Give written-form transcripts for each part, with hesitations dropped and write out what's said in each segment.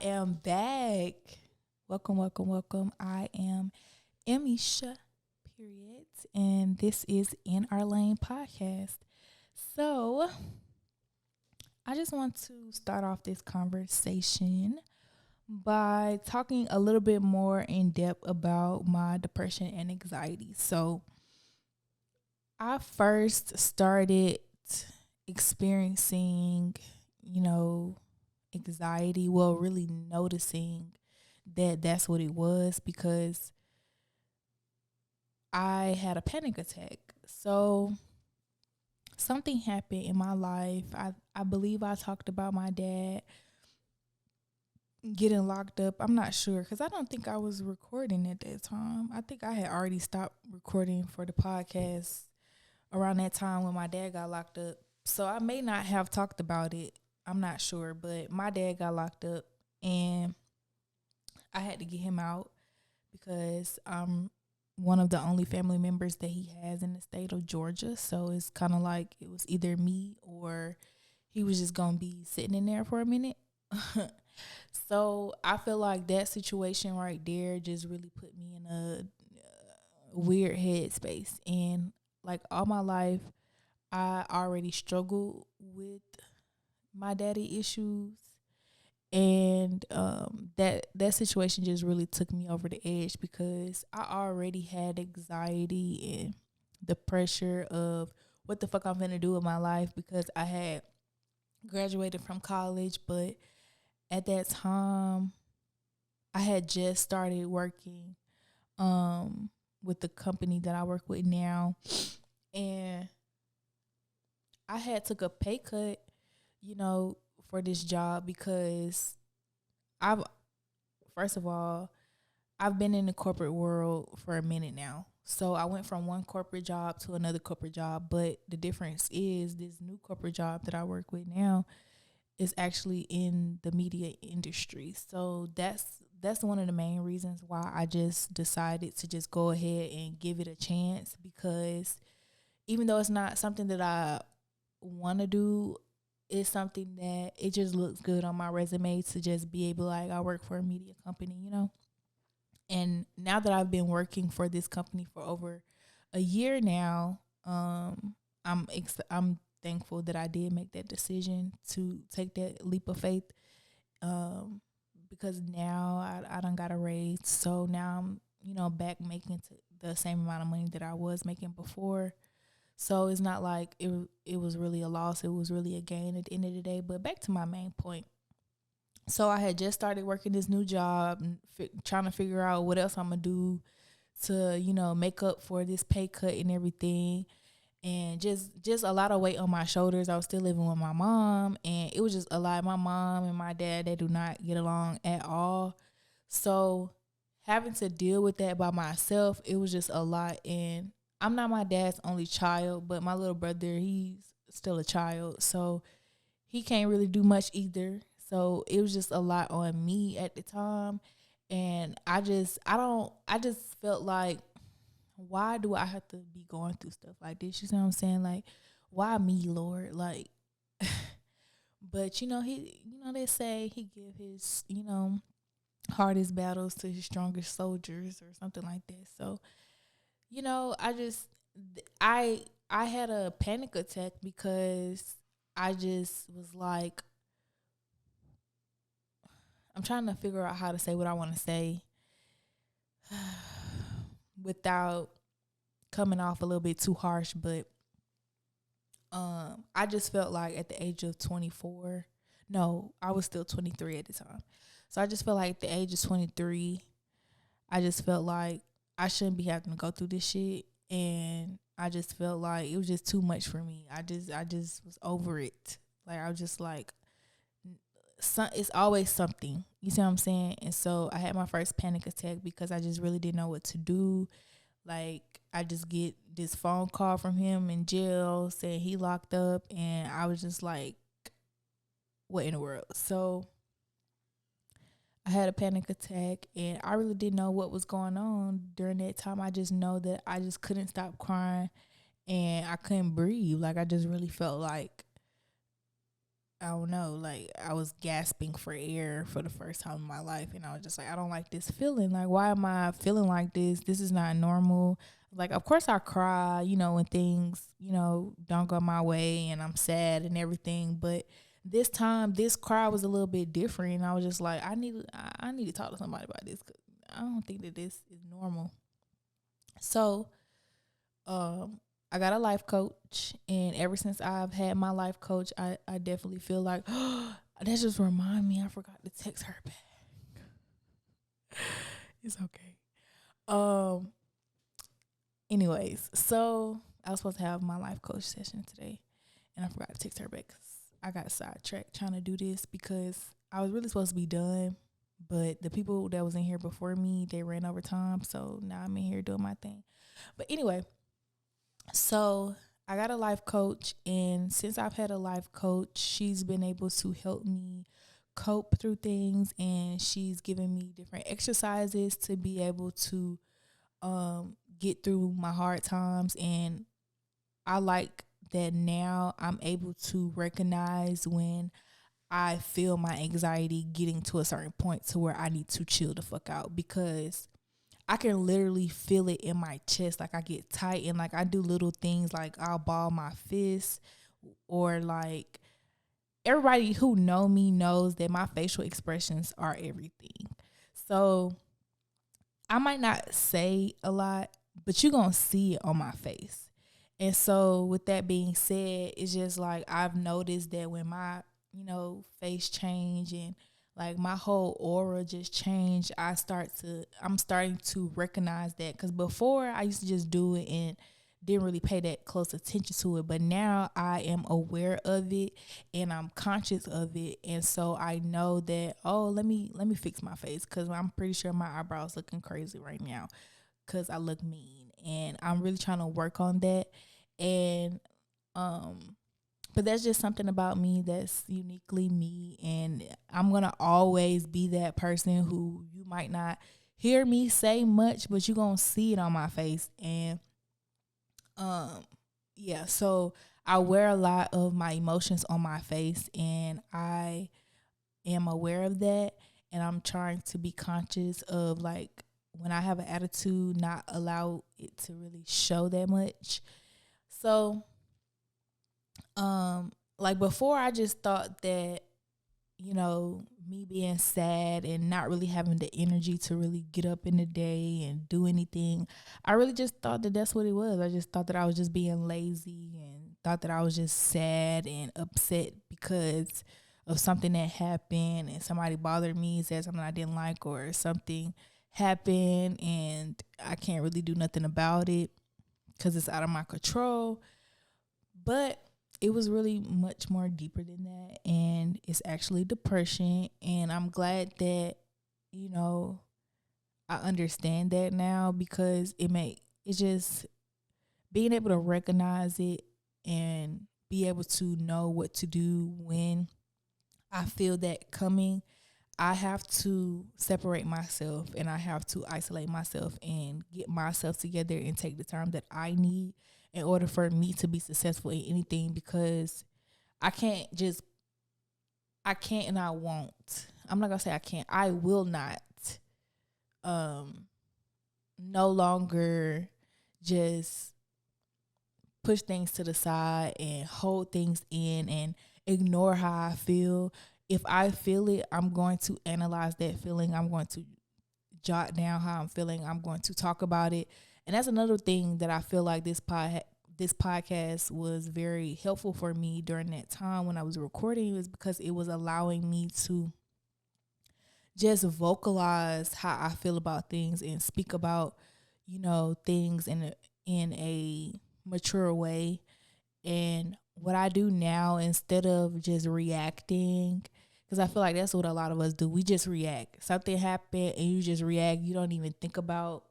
am back. Welcome, welcome, welcome. I am Emmeisha, period. And this is In Our Lane podcast. So, I just want to start off this conversation by talking a little bit more in depth about my depression and anxiety. So, I first started experiencing, you know, anxiety, well, really noticing that that's what it was because I had a panic attack. So something happened in my life. I believe I talked about my dad getting locked up. I'm not sure because I don't think I was recording at that time. I think I had already stopped recording for the podcast around that time when my dad got locked up. So I may not have talked about it. I'm not sure, but my dad got locked up and I had to get him out because I'm one of the only family members that he has in the state of Georgia. So it's kind of like it was either me or he was just going to be sitting in there for a minute. So I feel like that situation right there just really put me in a weird headspace. And like all my life, I already struggled with my daddy issues, and that situation just really took me over the edge because I already had anxiety and the pressure of what the fuck I'm gonna do with my life because I had graduated from college, but at that time I had just started working with the company that I work with now, and I had took a pay cut, for this job because I've first of all, I've been in the corporate world for a minute now. So I went from one corporate job to another corporate job, but the difference is this new corporate job that I work with now is actually in the media industry. So that's one of the main reasons why I just decided to just go ahead and give it a chance, because even though it's not something that I want to do, it's something that it just looks good on my resume to just be able, like, I work for a media company. And now that I've been working for this company for over a year now, I'm thankful that I did make that decision to take that leap of faith, because now I done got a raise. So now I'm, back making the same amount of money that I was making before. So it's not like it was really a loss. It was really a gain at the end of the day. But back to my main point. So I had just started working this new job, trying to figure out what else I'm going to do to, make up for this pay cut and everything. And just a lot of weight on my shoulders. I was still living with my mom, and it was just a lot. My mom and my dad, they do not get along at all. So having to deal with that by myself, it was just a lot. And I'm not my dad's only child, but my little brother, he's still a child. So he can't really do much either. So it was just a lot on me at the time. And I just felt like, why do I have to be going through stuff like this? You know what I'm saying? Like, why me, Lord? Like, but they say he give his, hardest battles to his strongest soldiers or something like that. So, I had a panic attack because I just was like, I'm trying to figure out how to say what I want to say without coming off a little bit too harsh, but I just felt like at the age of 24, no, I was still 23 at the time. So I just felt like at the age of 23, I just felt like I shouldn't be having to go through this shit, and I just felt like it was just too much for me. I just was over it. Like, I was just like, it's always something. You see what I'm saying? And so I had my first panic attack because I just really didn't know what to do. Like, I just get this phone call from him in jail saying he locked up, and I was just like, what in the world? So I had a panic attack, and I really didn't know what was going on during that time. I just know that I just couldn't stop crying, and I couldn't breathe. Like, I just really felt like I don't know, like I was gasping for air for the first time in my life, and I was just like, I don't like this feeling. Like, why am I feeling like this? This is not normal. Like, of course I cry, when things, don't go my way and I'm sad and everything. But this time, this cry was a little bit different. And I was just like, I need to talk to somebody about this. 'Cause I don't think that this is normal. So, I got a life coach, and ever since I've had my life coach, I definitely feel like that just remind me I forgot to text her back. It's okay. Um. Anyways, so I was supposed to have my life coach session today, and I forgot to text her back 'cause I got sidetracked trying to do this because I was really supposed to be done, but the people that was in here before me, they ran over time, so now I'm in here doing my thing. But anyway, so I got a life coach, and since I've had a life coach, she's been able to help me cope through things, and she's given me different exercises to be able to get through my hard times. And I like that now I'm able to recognize when I feel my anxiety getting to a certain point to where I need to chill the fuck out, because I can literally feel it in my chest. Like I get tight, and like I do little things like I'll ball my fist, or like everybody who know me knows that my facial expressions are everything. So I might not say a lot, but you're going to see it on my face. And so with that being said, it's just like I've noticed that when my, face change and like my whole aura just changed, I'm starting to recognize that. Cause before I used to just do it and didn't really pay that close attention to it. But now I am aware of it and I'm conscious of it. And so I know that, oh, let me fix my face, cause I'm pretty sure my eyebrows looking crazy right now cause I look mean. And I'm really trying to work on that. And but that's just something about me that's uniquely me, and I'm gonna always be that person who you might not hear me say much, but you're gonna see it on my face. And um yeah, so I wear a lot of my emotions on my face, and I am aware of that, and I'm trying to be conscious of, like, when I have an attitude, not allow it to really show that much. So like before, I just thought that, me being sad and not really having the energy to really get up in the day and do anything, I really just thought that that's what it was. I just thought that I was just being lazy, and thought that I was just sad and upset because of something that happened and somebody bothered me, said something I didn't like, or something happened and I can't really do nothing about it because it's out of my control. But it was really much more deeper than that, and it's actually depression. And I'm glad that, you know, I understand that now, because it's just being able to recognize it and be able to know what to do when I feel that coming. I have to separate myself, and I have to isolate myself and get myself together and take the time that I need in order for me to be successful in anything, because I can't just, I can't and I won't. I'm not going to say I can't. I will not um no longer just push things to the side and hold things in and ignore how I feel. If I feel it, I'm going to analyze that feeling. I'm going to jot down how I'm feeling. I'm going to talk about it. And that's another thing that I feel like this podcast was very helpful for me during that time when I was recording, was because it was allowing me to just vocalize how I feel about things and speak about, things in a mature way. And what I do now, instead of just reacting, because I feel like that's what a lot of us do. We just react. Something happened and you just react. You don't even think about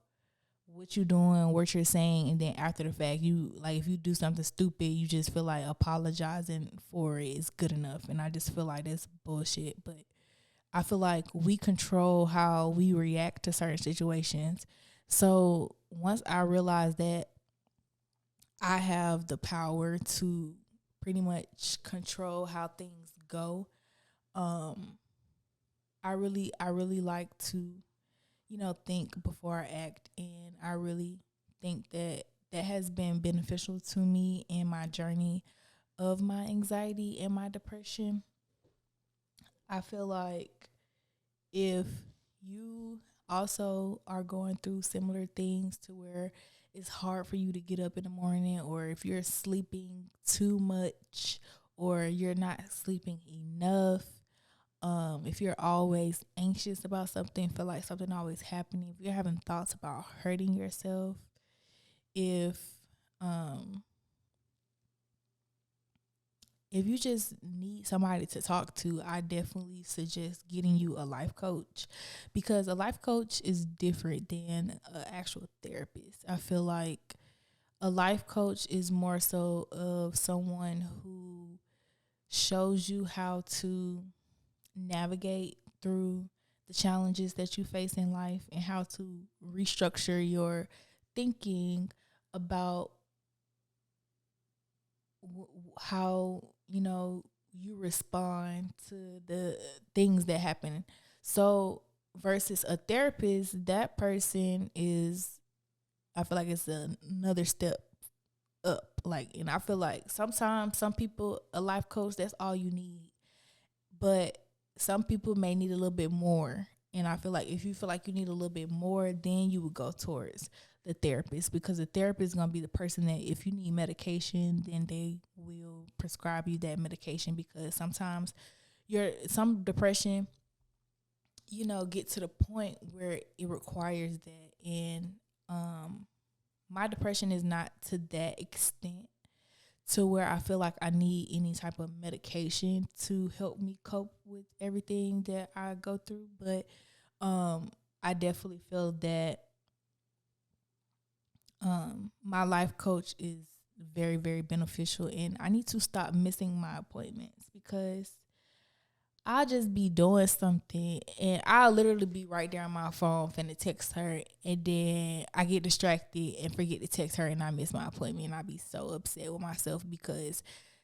what you're doing, what you're saying, and then after the fact, if you do something stupid, you just feel like apologizing for it is good enough. And I just feel like that's bullshit. But I feel like we control how we react to certain situations. So once I realized that I have the power to pretty much control how things go. Um, I really like to, think before I act, and I really think that that has been beneficial to me in my journey of my anxiety and my depression. I feel like if you also are going through similar things to where it's hard for you to get up in the morning, or if you're sleeping too much, or you're not sleeping enough, if you're always anxious about something, feel like something always happening, if you're having thoughts about hurting yourself, if um if you just need somebody to talk to, I definitely suggest getting you a life coach, because a life coach is different than an actual therapist. I feel like a life coach is more so of someone who shows you how to navigate through the challenges that you face in life, and how to restructure your thinking about how you respond to the things that happen. So versus a therapist, that person is, I feel like it's another step up. Like, and I feel like sometimes some people, a life coach, that's all you need, but some people may need a little bit more. And I feel like if you feel like you need a little bit more, then you would go towards the therapist, because the therapist is going to be the person that if you need medication, then they will prescribe you that medication, because sometimes some depression, get to the point where it requires that. And my depression is not to that extent to where I feel like I need any type of medication to help me cope with everything that I go through. But I definitely feel that my life coach is very, very beneficial, and I need to stop missing my appointments, because I'll just be doing something and I'll literally be right there on my phone finna text her, and then I get distracted and forget to text her, and I miss my appointment, and I be so upset with myself, because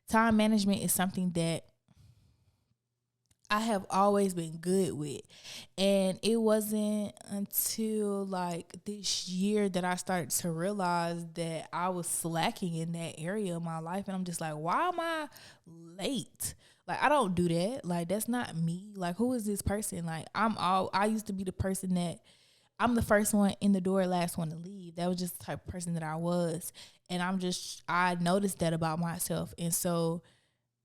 time management is something that I have always been good with. And it wasn't until like this year that I started to realize that I was slacking in that area of my life. And I'm just like, why am I late? Like, I don't do that. Like, that's not me. Like, who is this person? Like, I used to be the person that I'm the first one in the door, last one to leave. That was just the type of person that I was. And I noticed that about myself. And so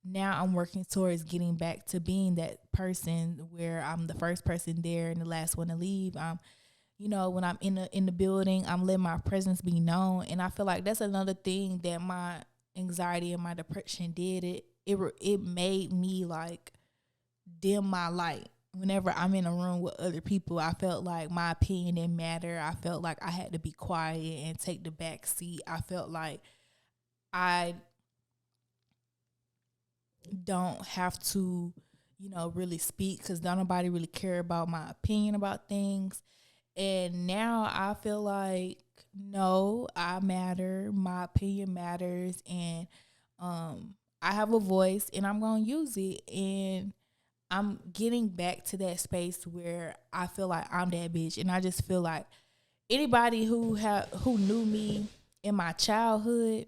now I'm working towards getting back to being that person where I'm the first person there and the last one to leave. When I'm in the building, I'm letting my presence be known, and I feel like that's another thing that my anxiety and my depression did. It made me like dim my light. Whenever I'm in a room with other people, I felt like my opinion didn't matter. I felt like I had to be quiet and take the back seat. I felt like I don't have to, really speak, because don't nobody really care about my opinion about things. And now I feel like, no, I matter. My opinion matters, and I have a voice, and I'm gonna use it. And I'm getting back to that space where I feel like I'm that bitch, and I just feel like anybody who knew me in my childhood,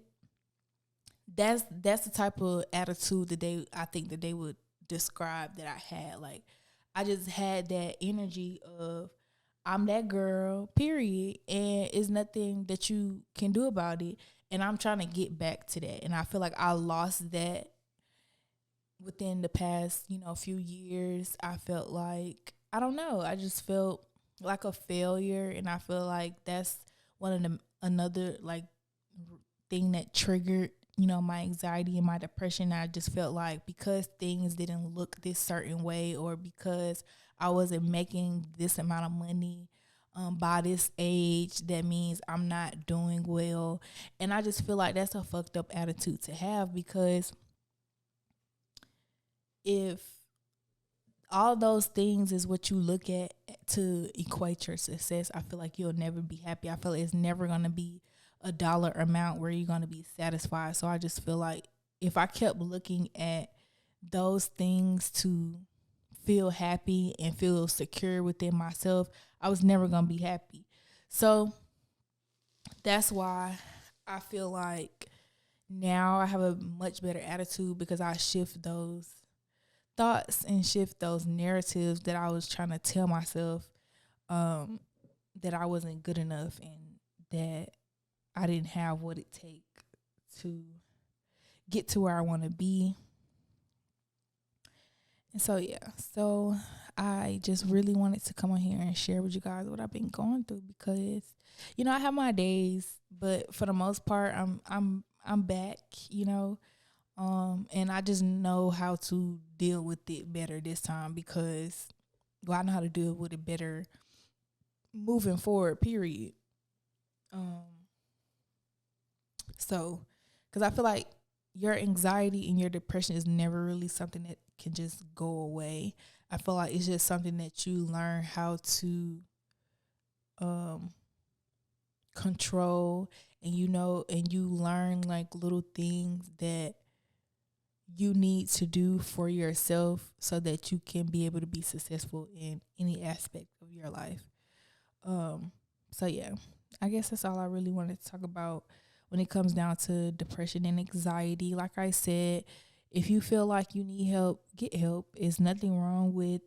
that's the type of attitude that I think that they would describe that I had. Like, I just had that energy of, I'm that girl, period, and it's nothing that you can do about it. And I'm trying to get back to that, and I feel like I lost that within the past, few years. I felt like, I don't know, I just felt like a failure, and I feel like that's one of the another like thing that triggered my anxiety and my depression. I just felt like because things didn't look this certain way, or because I wasn't making this amount of money by this age, that means I'm not doing well. And I just feel like that's a fucked up attitude to have, because if all those things is what you look at to equate your success, I feel like you'll never be happy. I feel like it's never going to be a dollar amount where you're going to be satisfied. So I just feel like if I kept looking at those things to feel happy and feel secure within myself, I was never going to be happy. So that's why I feel like now I have a much better attitude, because I shift those thoughts and shift those narratives that I was trying to tell myself, that I wasn't good enough and that I didn't have what it takes to get to where I want to be. And so, yeah. So I just really wanted to come on here and share with you guys what I've been going through, because, I have my days, but for the most part, I'm back, and I just know how to deal with it better this time, because, I know how to deal with it better moving forward, period. Um, so, because I feel like your anxiety and your depression is never really something that can just go away. I feel like it's just something that you learn how to control, and and you learn like little things that you need to do for yourself so that you can be able to be successful in any aspect of your life. So yeah, I guess that's all I really wanted to talk about when it comes down to depression and anxiety. Like I said, if you feel like you need help, get help. There's nothing wrong with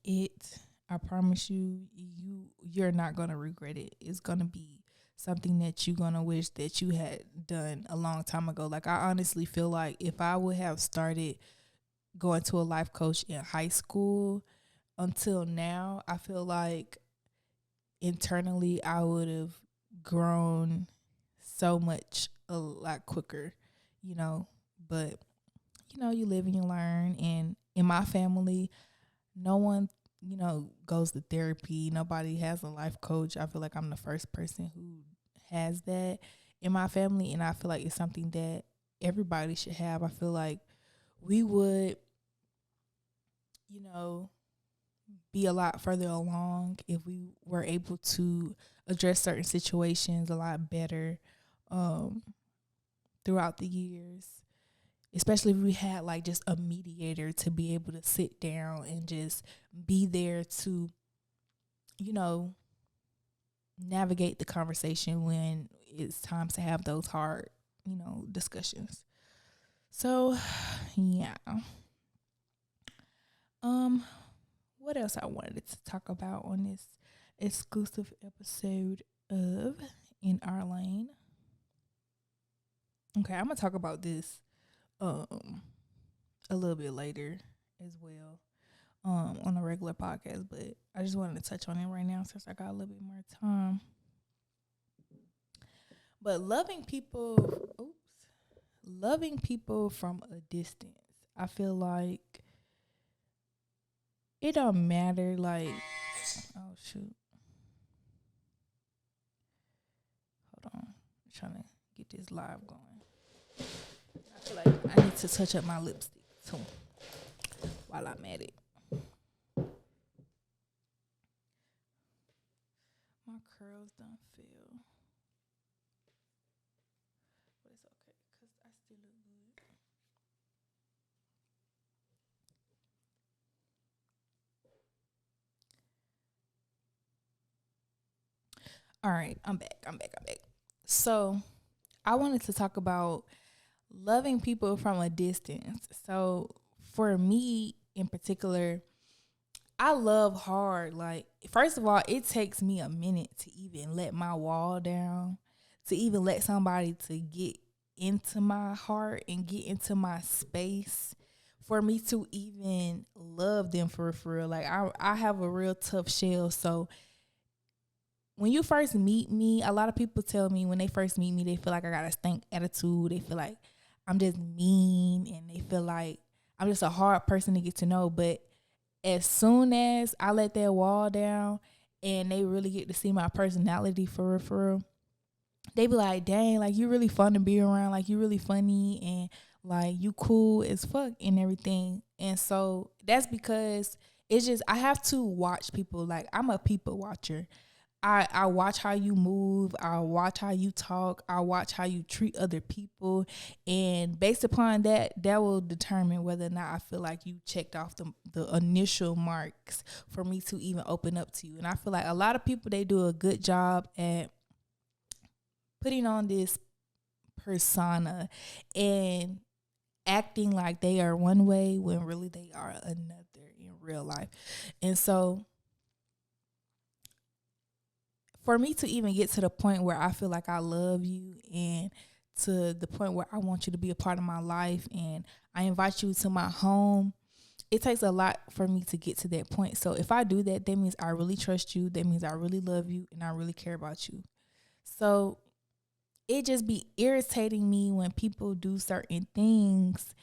it. I promise you're not gonna regret it. It's gonna be something that you're gonna wish that you had done a long time ago. Like, I honestly feel like if I would have started going to a life coach in high school until now, I feel like internally I would have grown so much a lot quicker, you know. But you live and you learn. And in my family, no one, goes to therapy. Nobody has a life coach. I feel like I'm the first person who has that in my family, and I feel like it's something that everybody should have. I feel like we would, you know, be a lot further along if we were able to address certain situations a lot better throughout the years. Especially if we had like just a mediator to be able to sit down and just be there to, navigate the conversation when it's time to have those hard, discussions. So, yeah. What else I wanted to talk about on this exclusive episode of In Our Lane? Okay, I'm gonna talk about this a little bit later as well on a regular podcast, but I just wanted to touch on it right now since I got a little bit more time. But loving people from a distance, I feel like it don't matter. Like, oh shoot, hold on, I'm trying to get this live going. I feel like I need to touch up my lipstick too while I'm at it. My curls don't feel, but it's okay because I still look good. All right, I'm back. So I wanted to talk about loving people from a distance. So for me in particular, I love hard. Like, first of all, it takes me a minute to even let my wall down, to even let somebody to get into my heart and get into my space for me to even love them for real. Like, I have a real tough shell. So when you first meet me, a lot of people tell me when they first meet me, they feel like I got a stank attitude. They feel like I'm just mean, and they feel like I'm just a hard person to get to know. But as soon as I let that wall down and they really get to see my personality for real, they be like, dang, like, you really fun to be around. Like, you really funny, and like, you cool as fuck and everything. And so that's because it's just, I have to watch people. Like, I'm a people watcher. I watch how you move, I watch how you talk, I watch how you treat other people, and based upon that, that will determine whether or not I feel like you checked off the initial marks for me to even open up to you. And I feel like a lot of people, they do a good job at putting on this persona and acting like they are one way when really they are another in real life. And so for me to even get to the point where I feel like I love you, and to the point where I want you to be a part of my life and I invite you to my home, it takes a lot for me to get to that point. So if I do that, that means I really trust you. That means I really love you and I really care about you. So it just be irritating me when people do certain things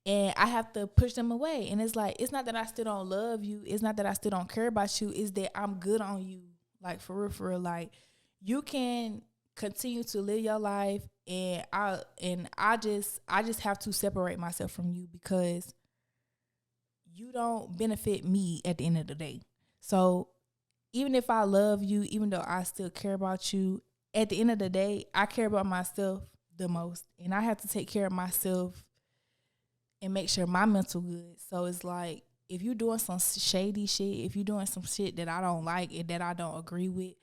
and I have to push them away. And it's like, it's not that I still don't love you. It's not that I still don't care about you. It's that I'm good on you. Like, for real, like, you can continue to live your life, and I just have to separate myself from you because you don't benefit me at the end of the day. So even if I love you, even though I still care about you, at the end of the day, I care about myself the most, and I have to take care of myself and make sure my mental good. So it's like, if you're doing some shady shit, if you're doing some shit that I don't like and that I don't agree with,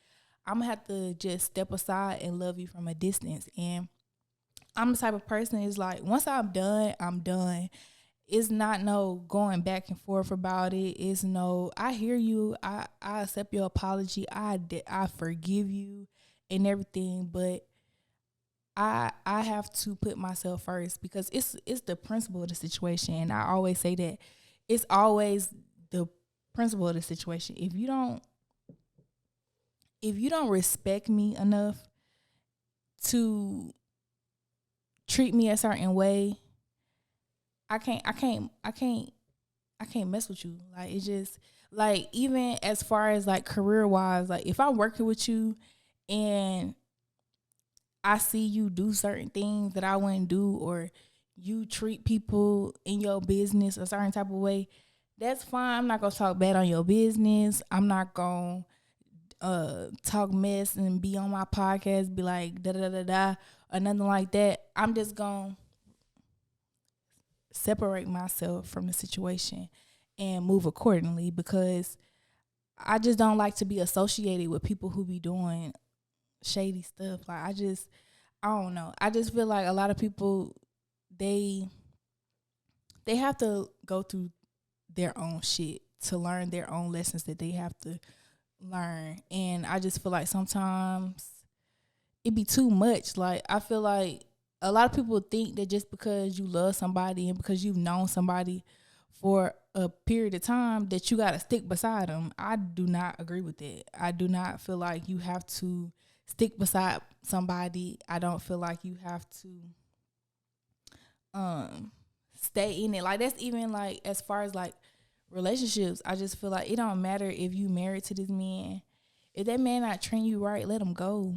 I'm gonna have to just step aside and love you from a distance. And I'm the type of person is like, once I'm done, I'm done. It's not no going back and forth about it. It's no, I hear you. I accept your apology. I forgive you and everything, but I have to put myself first because it's the principle of the situation. And I always say that it's always the principle of the situation. If you don't respect me enough to treat me a certain way, I can't mess with you. Like, it's just like, even as far as like career wise, like if I'm working with you and I see you do certain things that I wouldn't do, or you treat people in your business a certain type of way, that's fine. I'm not gonna talk bad on your business. I'm not gonna talk mess and be on my podcast, be like da da da da or nothing like that. I'm just gonna separate myself from the situation and move accordingly, because I just don't like to be associated with people who be doing shady stuff. Like, I don't know. I just feel like a lot of people, they have to go through their own shit to learn their own lessons that they have to learn. And I just feel like sometimes it be too much. Like, I feel like a lot of people think that just because you love somebody and because you've known somebody for a period of time that you got to stick beside them. I do not agree with that. I do not feel like you have to stick beside somebody. I don't feel like you have to stay in it. Like, that's even like as far as like relationships. I just feel like it don't matter if you married to this man. If that man not treating you right, let him go.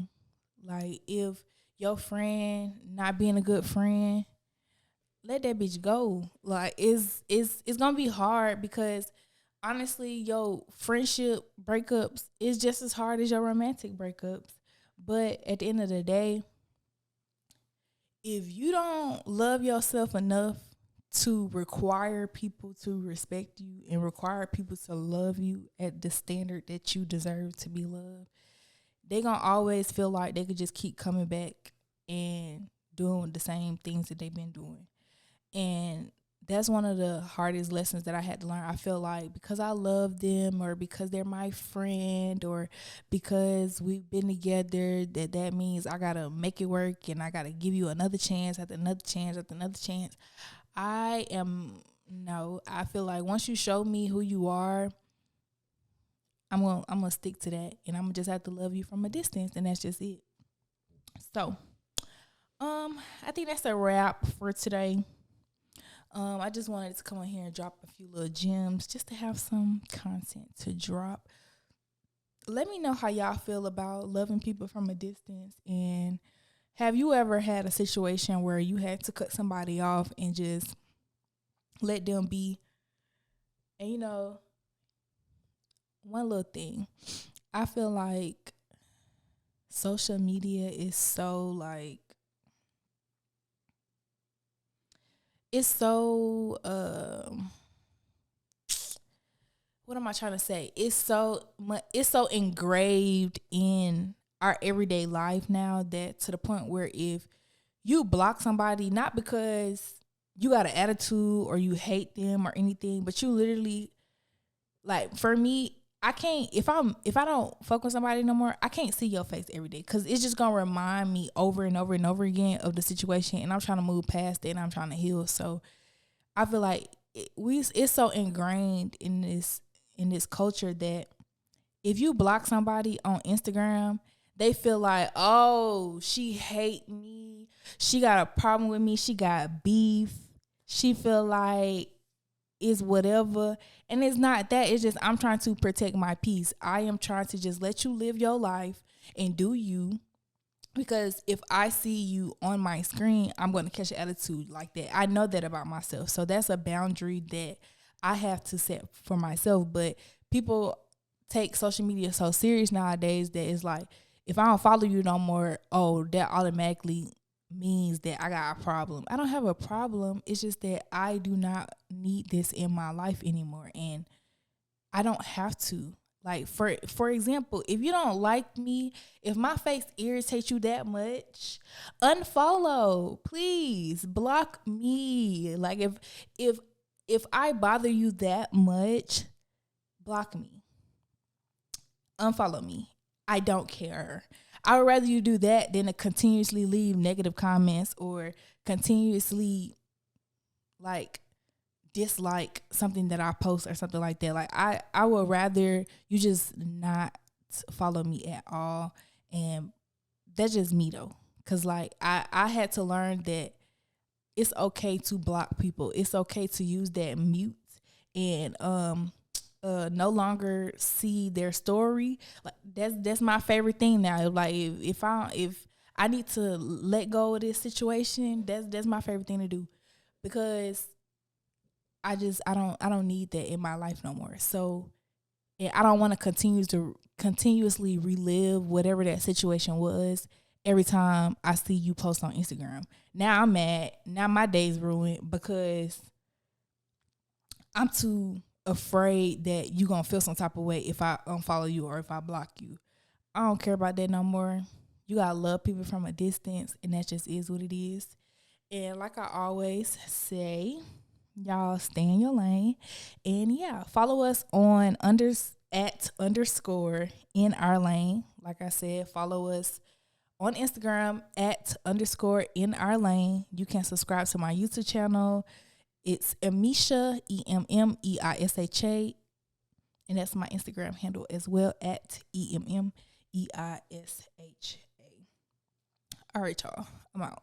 Like, if your friend not being a good friend, let that bitch go. Like, it's gonna be hard because honestly, your friendship breakups is just as hard as your romantic breakups. But at the end of the day, if you don't love yourself enough to require people to respect you and require people to love you at the standard that you deserve to be loved, they gonna always feel like they could just keep coming back and doing the same things that they've been doing. And that's one of the hardest lessons that I had to learn. I feel like because I love them, or because they're my friend, or because we've been together, that means I gotta make it work and I gotta give you another chance after another chance after another chance. I feel like once you show me who you are, I'm gonna stick to that, and I'm gonna just have to love you from a distance, and that's just it. So, I think that's a wrap for today. I just wanted to come on here and drop a few little gems just to have some content to drop. Let me know how y'all feel about loving people from a distance, and have you ever had a situation where you had to cut somebody off and just let them be? And one little thing, I feel like social media is so like, it's so what am I trying to say? It's so engraved in our everyday life now that to the point where if you block somebody, not because you got an attitude or you hate them or anything, but you literally, like, for me, I can't, if I don't fuck with somebody no more, I can't see your face every day because it's just gonna remind me over and over and over again of the situation, and I'm trying to move past it and I'm trying to heal. So I feel like it's so ingrained in this culture that if you block somebody on Instagram, they feel like, oh, she hate me, she got a problem with me, she got beef, she feel like it's whatever. And it's not that. It's just I'm trying to protect my peace. I am trying to just let you live your life and do you. Because if I see you on my screen, I'm going to catch an attitude like that. I know that about myself. So that's a boundary that I have to set for myself. But people take social media so serious nowadays that it's like, if I don't follow you no more, oh, that automatically means that I got a problem. I don't have a problem. It's just that I do not need this in my life anymore. And I don't have to. Like, for example, if you don't like me, if my face irritates you that much, unfollow, please. Block me. Like, if I bother you that much, block me. Unfollow me. I don't care. I would rather you do that than to continuously leave negative comments or continuously like dislike something that I post or something like that. Like I would rather you just not follow me at all. And that's just me though. Cause like I had to learn that it's okay to block people. It's okay to use that mute and no longer see their story. Like that's my favorite thing now. Like if I need to let go of this situation, that's my favorite thing to do, because I don't need that in my life no more. So, and I don't want to continuously relive whatever that situation was every time I see you post on Instagram. Now I'm mad. Now my day's ruined because I'm too afraid that you gonna feel some type of way if I unfollow you or if I block you. I don't care about that no more. You gotta love people from a distance, and that just is what it is. And like I always say, y'all stay in your lane. And yeah, follow us on at underscore in our lane. Like I said, follow us on Instagram at underscore in our lane. You can subscribe to my YouTube channel. It's Emmeisha, Emmeisha. And that's my Instagram handle as well, at Emmeisha. All right, y'all. I'm out.